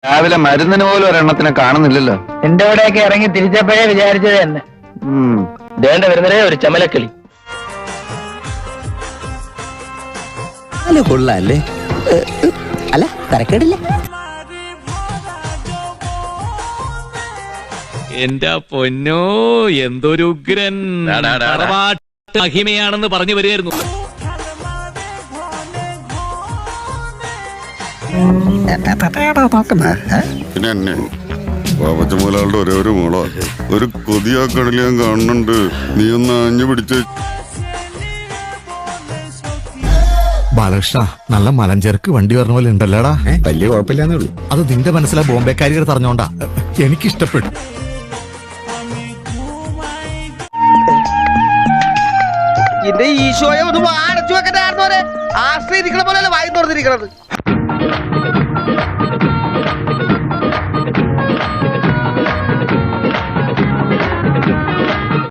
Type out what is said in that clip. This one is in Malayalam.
രാവിലെ മരുന്നിന് പോലും ഒരെണ്ണത്തിനെ കാണുന്നില്ലല്ലോ. എന്റെ ഇവിടെയൊക്കെ ഇറങ്ങി തിരിച്ചപ്പോഴേ വിചാരിച്ചത് തന്നെ. ദേണ്ട വരുന്നതേ ഒരു ചമലക്കിളി. കൊള്ളാല്ലേ? അല്ല തരക്കേടില്ല. എന്റെ പൊന്നോ, എന്തൊരു ഉഗ്രൻ മഹിമയാണെന്ന് പറഞ്ഞു വരികയായിരുന്നു. പിന്നെ എന്നെ പാപ്പച്ചമൂലാളുടെ ഒരേ ഒരു മോളോ ഒരു കൊതിയാക്കടൽ ഞാൻ കാണുന്നുണ്ട്. നീ ഒന്ന് ആഞ്ഞു പിടിച്ച്. ബാലകൃഷ്ണ, നല്ല മലഞ്ചേർക്ക് വണ്ടി പറഞ്ഞ പോലെ ഉണ്ടല്ലോടാ. വലിയ കുഴപ്പമില്ലാന്നേ ഉള്ളൂ. അത് നിന്റെ മനസ്സിലെ ബോംബെക്കാരികൾ പറഞ്ഞോണ്ടാ. എനിക്കിഷ്ടപ്പെട്ടു. എന്റെ ഈശോയെ ഒന്ന് അടച്ചു വെക്കണ്ടായിരുന്നോരെ. ആശ്രയിരിക്കണ പോലെ വായി തുറന്നിരിക്കണത്.